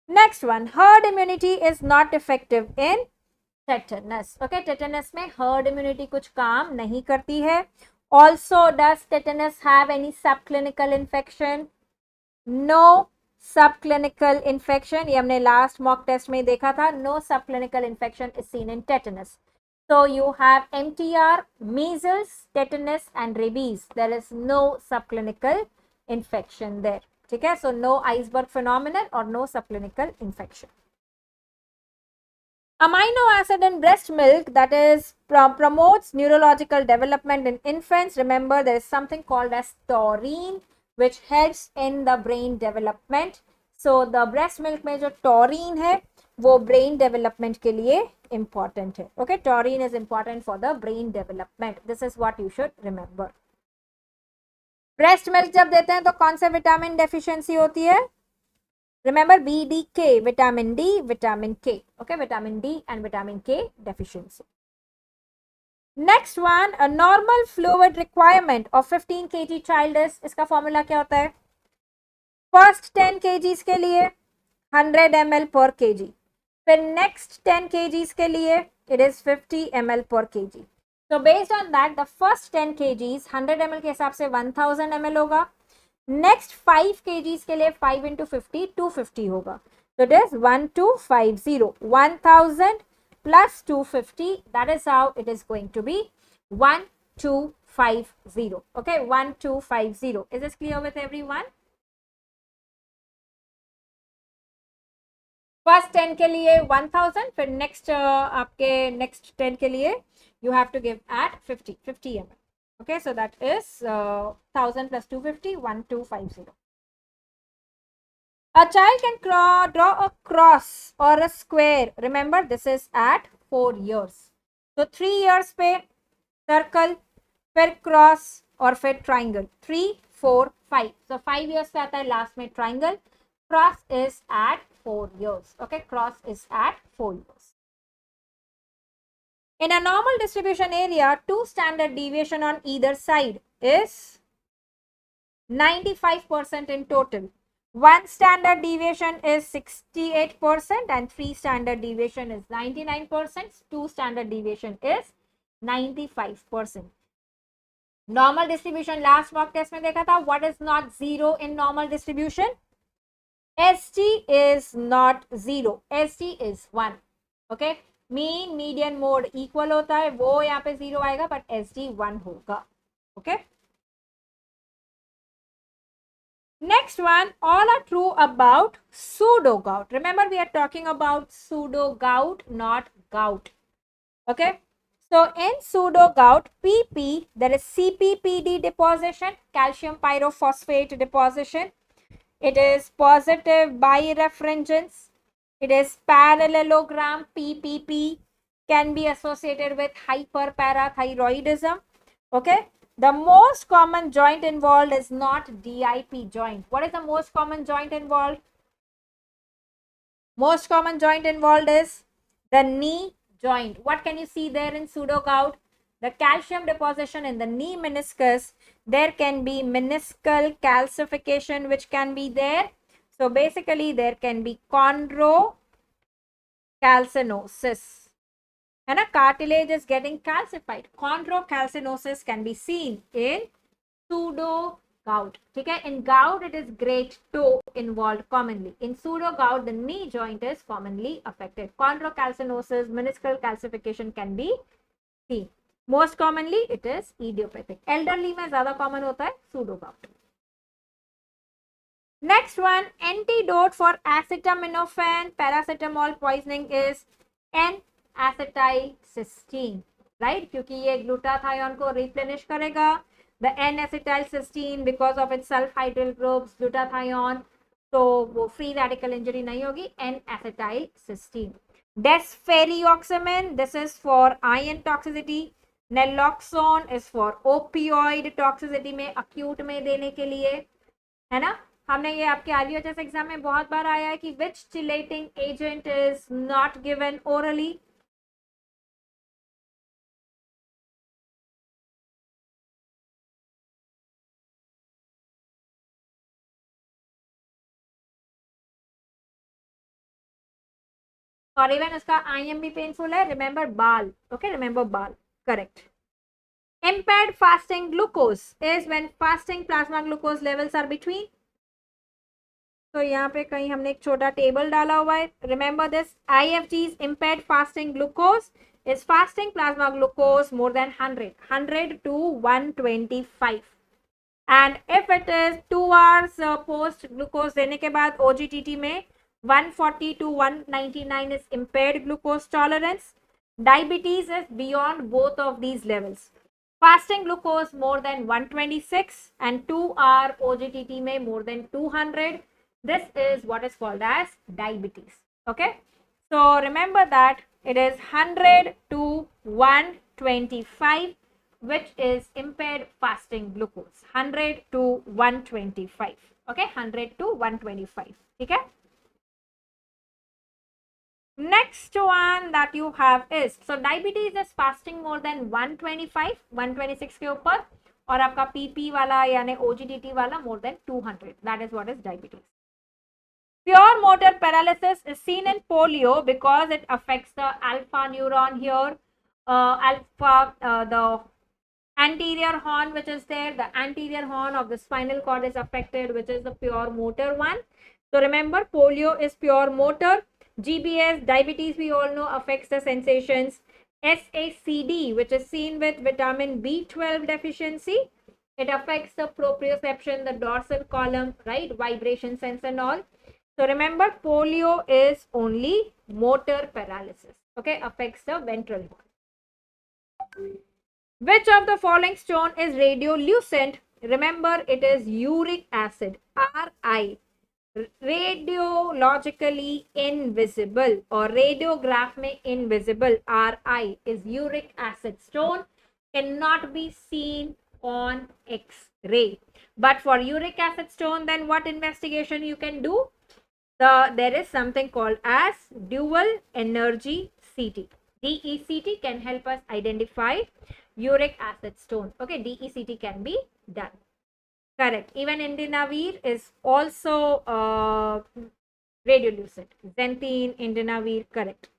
Next one, herd immunity is not effective in tetanus. Okay, tetanus में herd immunity कुछ काम नहीं करती है. Also does tetanus have any सब क्लिनिकल इन्फेक्शन? नो सब क्लिनिकल इन्फेक्शन. ये हमने लास्ट मॉक टेस्ट में देखा था. नो सब clinical infection is seen in tetanus. So you have MTR, measles, tetanus and rabies. There is no subclinical infection there. ठीक है, so no iceberg phenomenon or no subclinical infection. Amino acid in breast milk that is promotes neurological development in infants. Remember, there is something called as taurine which helps in the brain development. So the breast milk में जो taurine है वो brain development के लिए important है. Okay, taurine is important for the brain development. This is what you should remember. Breast milk जब देते हैं तो कौन से विटामिन डेफिशिएंसी होती है? Remember B D K, vitamin D, vitamin K. Okay, vitamin D and vitamin K deficiency. Next one, a normal fluid requirement of 15 kg child is, इसका formula क्या होता है? फर्स्ट 10 kgs के लिए 100 ml पर kg, फिर नेक्स्ट 10 kgs के लिए इट इज 50 ml पर kg. So based on that, the first 10 kgs 100 ml के हिसाब से 1000 ml होगा. नेक्स्ट 5 kgs के लिए 5 into 50 250 होगा. So it is 1250. 1000 plus 250, that is how it is going to be 1250. Okay, 1250. Is this clear with everyone? First 10 के लिए 1000, फिर नेक्स्ट आपके नेक्स्ट 10 के लिए you have to give at 50 ml. Okay, so that is 1000 plus 250, 1250. A child can draw a cross or a square. Remember, this is at 4 years. So 3 years पे circle, फिर cross और फिर triangle. 3, 4, 5. So 5 years पे आता है last में triangle. Cross is at 4 years. Okay, cross is at 4 years. In a normal distribution area, 2 standard deviation on either side is 95% in total. 1 standard deviation is 68% and 3 standard deviation is 99%. 2 standard deviation is 95%. Normal distribution last mock test में देखा था. What is not zero in normal distribution? ST is not 0. ST is 1. Okay, mean median mode equal होता है, वो यहाँ पे 0 आएगा but ST 1 होगा. Okay, next one, all are true about pseudo gout. Remember, we are talking about pseudo gout, not gout. Okay, so in pseudo gout, PP, there is CPPD deposition, calcium pyrophosphate deposition. It is positive birefringence. It is parallelogram. PPP can be associated with hyperparathyroidism. Okay, the most common joint involved is not DIP joint. What is the most common joint involved? Most common joint involved is the knee joint. What can you see there in pseudo gout? The calcium deposition in the knee meniscus. There can be meniscal calcification which can be there. So basically there can be chondrocalcinosis. And a cartilage is getting calcified. Chondrocalcinosis can be seen in pseudo gout. Okay, in gout it is great toe involved commonly. In pseudo gout the knee joint is commonly affected. Chondrocalcinosis, meniscal calcification can be seen. Most commonly it is idiopathic. Elderly में ज़्यादा common होता है pseudo gout. Next one, antidote for acetaminophen paracetamol poisoning is N-acetylcysteine, right? क्योंकि ये glutathione को replenish करेगा. The N-acetylcysteine because of its sulfhydryl groups, glutathione, तो वो free radical injury नहीं होगी. N-acetylcysteine. Desferrioxamine, this is for iron toxicity. Naloxone is for opioid toxicity में acute में देने के लिए, है ना? हमने ये आपके RUHS एग्जाम में बहुत बार आया है कि which chelating agent is not given orally. और इवन उसका IM भी पेनफुल है. रिमेंबर बाल. ओके, रिमेंबर बाल. Correct. Impaired fasting glucose is when fasting plasma glucose levels are between. तो यहाँ पे कहीं हमने एक छोटा टेबल डाला हुआ है. Remember this. IFG's impaired fasting glucose is fasting plasma glucose more than 100 to 125. And if it is 2 hours post glucose देने के बाद OGTT में 140 to 199 is impaired glucose tolerance. Diabetes is beyond both of these levels. Fasting glucose more than 126 and 2 hour OGTT में more than 200. This is what is called as diabetes. Okay. So remember that it is 100 to 125, which is impaired fasting glucose. 100 to 125. Okay. 100 to 125. Okay. Next one that you have is, so diabetes is fasting more than 125, 126 के ऊपर, और आपका PP वाला यानी OGTT वाला more than 200. That is what is diabetes. Pure motor paralysis is seen in polio because it affects the alpha neuron here. The anterior horn which is there, the anterior horn of the spinal cord is affected, which is the pure motor one. So remember, polio is pure motor. GBS, diabetes, we all know affects the sensations. SACD, which is seen with vitamin B12 deficiency, it affects the proprioception, the dorsal column, right? Vibration sense and all. So remember, polio is only motor paralysis. Okay, affects the ventral horn. Which of the following stone is radiolucent? Remember, it is uric acid, Ri. Radiologically invisible or radiograph में invisible, Ri is uric acid stone, cannot be seen on X-ray. But for uric acid stone, then what investigation you can do? There is something called as dual energy CT. DECT can help us identify uric acid stone. Okay, DECT can be done. Correct. Even indinavir is also radiolucent. Xanthine, indinavir, correct.